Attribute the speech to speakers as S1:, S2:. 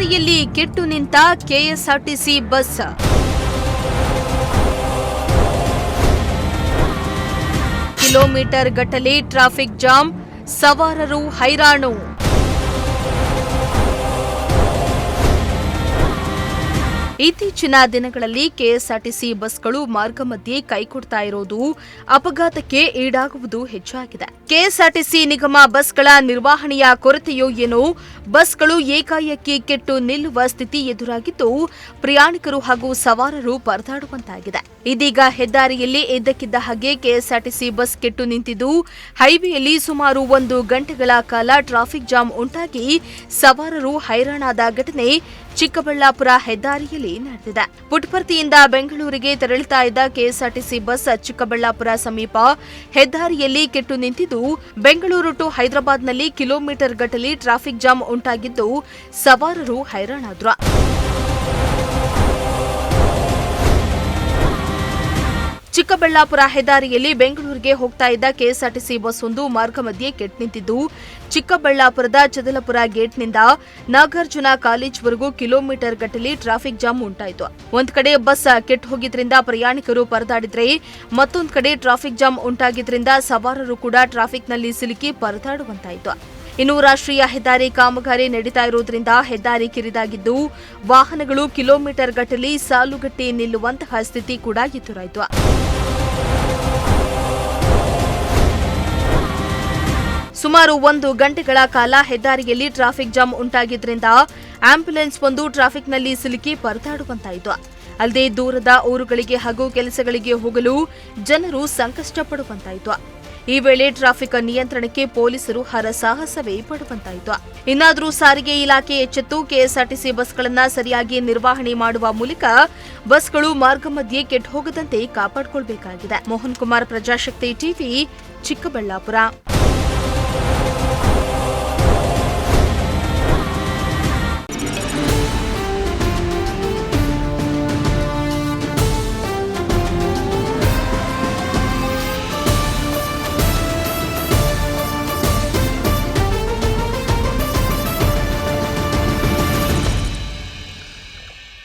S1: ಹೆದ್ದಾರಿಯಲ್ಲಿ ಕೆಟ್ಟು ನಿಂತ ಕೆಎಸ್ಆರ್ಟಿಸಿ ಬಸ್. ಕಿಲೋಮೀಟರ್ ಗಟ್ಟಲೆ ಟ್ರಾಫಿಕ್ ಜಾಮ್, ಸವಾರರು ಹೈರಾಣು. ಇತ್ತೀಚಿನ ದಿನಗಳಲ್ಲಿ ಕೆಎಸ್ಆರ್ಟಿಸಿ ಬಸ್ಗಳು ಮಾರ್ಗ ಮಧ್ಯೆ ಕೈಕೊಡ್ತಾ ಇರೋದು ಅಪಘಾತಕ್ಕೆ ಈಡಾಗುವುದು ಹೆಚ್ಚಾಗಿದೆ. ಕೆಎಸ್ಆರ್ಟಿಸಿ ನಿಗಮ ಬಸ್ಗಳ ನಿರ್ವಹಣೆಯ ಕೊರತೆಯೋ ಏನೋ ಬಸ್ಗಳು ಏಕಾಏಕಿ ಕೆಟ್ಟು ನಿಲ್ಲುವ ಸ್ಥಿತಿ ಎದುರಾಗಿದ್ದು ಪ್ರಯಾಣಿಕರು ಹಾಗೂ ಸವಾರರು ಪರದಾಡುವಂತಾಗಿದೆ. ಇದೀಗ ಹೆದ್ದಾರಿಯಲ್ಲಿ ಇದ್ದಕ್ಕಿದ್ದ ಹಾಗೆ ಕೆಎಸ್ಆರ್ಟಿಸಿ ಬಸ್ ಕೆಟ್ಟು ನಿಂತಿದ್ದು ಹೈವೇಯಲ್ಲಿ ಸುಮಾರು 1 ಗಂಟೆಗಳ ಕಾಲ ಟ್ರಾಫಿಕ್ ಜಾಮ್ ಉಂಟಾಗಿ ಸವಾರರು ಹೈರಾಣಾದ ಘಟನೆ ಚಿಕ್ಕಬಳ್ಳಾಪುರ ಹೆದ್ದಾರಿಯಲ್ಲಿ ನಡೆದಿದೆ. ಪುಟ್ಟಪರ್ತಿಯಿಂದ ಬೆಂಗಳೂರಿಗೆ ತೆರಳುತ್ತಾ ಇದ್ದ ಕೆಎಸ್ಆರ್ಟಿಸಿ ಬಸ್ ಚಿಕ್ಕಬಳ್ಳಾಪುರ ಸಮೀಪ ಹೆದ್ದಾರಿಯಲ್ಲಿ ಕೆಟ್ಟು ನಿಂತಿದ್ದು ಬೆಂಗಳೂರು ಟು ಹೈದರಾಬಾದ್ನಲ್ಲಿ ಕಿಲೋಮೀಟರ್ ಗಟ್ಟಲೆ ಟ್ರಾಫಿಕ್ ಜಾಮ್ ಉಂಟಾಗಿದ್ದು ಸವಾರರು ಹೈರಾಣಾದ್ರು. ಚಿಕ್ಕಬಳ್ಳಾಪುರ ಹೆದ್ದಾರಿಯಲ್ಲಿ ಬೆಂಗಳೂರಿಗೆ ಹೋಗ್ತಾ ಇದ್ದ ಕೆಎಸ್ಆರ್ಟಿಸಿ ಬಸ್ ಒಂದು ಮಾರ್ಗ ಮಧ್ಯೆ ಕೆಟ್ಟು ನಿಂತಿದ್ದು ಚಿಕ್ಕಬಳ್ಳಾಪುರದ ಚದಲಪುರ ಗೇಟ್ನಿಂದ ನಾಗಾರ್ಜುನ ಕಾಲೇಜ್ವರೆಗೂ ಕಿಲೋಮೀಟರ್ ಗಟ್ಟಲೆ ಟ್ರಾಫಿಕ್ ಜಾಮ್ ಉಂಟಾಯಿತು. ಒಂದ್ ಕಡೆ ಬಸ್ ಕೆಟ್ಟು ಹೋಗಿದ್ರಿಂದ ಪ್ರಯಾಣಿಕರು ಪರದಾಡಿದ್ರೆ ಮತ್ತೊಂದು ಕಡೆ ಟ್ರಾಫಿಕ್ ಜಾಮ್ ಉಂಟಾಗಿದ್ರಿಂದ ಸವಾರರು ಕೂಡ ಟ್ರಾಫಿಕ್ನಲ್ಲಿ ಸಿಲುಕಿ ಪರದಾಡುವಂತಾಯಿತು. ಇನ್ನು ರಾಷ್ಟ್ರೀಯ ಹೆದ್ದಾರಿ ಕಾಮಗಾರಿ ನಡೀತಾ ಇರುವುದರಿಂದ ಹೆದ್ದಾರಿ ಕಿರಿದಾಗಿದ್ದು ವಾಹನಗಳು ಕಿಲೋಮೀಟರ್ ಗಟ್ಟಲೆ ಸಾಲುಗಟ್ಟಿ ನಿಲ್ಲುವಂತಹ ಸ್ಥಿತಿ ಕೂಡ ಎದುರಾಯಿತು. ಸುಮಾರು 1 ಗಂಟೆಗಳ ಕಾಲ ಹೆದ್ದಾರಿಯಲ್ಲಿ ಟ್ರಾಫಿಕ್ ಜಾಮ್ ಉಂಟಾಗಿದ್ದರಿಂದ ಆಂಬ್ಯುಲೆನ್ಸ್ ಒಂದು ಟ್ರಾಫಿಕ್ನಲ್ಲಿ ಸಿಲುಕಿ ಪರದಾಡುವಂತಾಯಿತು. ಅಲ್ಲದೆ ದೂರದ ಊರುಗಳಿಗೆ ಹಾಗೂ ಕೆಲಸಗಳಿಗೆ ಹೋಗಲು ಜನರು ಸಂಕಷ್ಟ ಪಡುವಂತಾಯಿತು. ಈ ವೇಳೆ ಟ್ರಾಫಿಕ್ ನಿಯಂತ್ರಣಕ್ಕೆ ಪೊಲೀಸರು ಹರಸಾಹಸವೇ ಪಡುವಂತಾಯಿತು. ಇನ್ನಾದರೂ ಸಾರಿಗೆ ಇಲಾಖೆ ಎಚ್ಚೆತ್ತು ಕೆಎಸ್ಆರ್ಟಿಸಿ ಬಸ್ಗಳನ್ನು ಸರಿಯಾಗಿ ನಿರ್ವಹಣೆ ಮಾಡುವ ಮೂಲಕ ಬಸ್ಗಳು ಮಾರ್ಗ ಮಧ್ಯೆ ಕೆಟ್ಟು ಹೋಗದಂತೆ ಕಾಪಾಡಿಕೊಳ್ಳಬೇಕಾಗಿದೆ. ಮೋಹನ್ ಕುಮಾರ್, ಪ್ರಜಾಶಕ್ತಿ ಟಿವಿ, ಚಿಕ್ಕಬಳ್ಳಾಪುರ.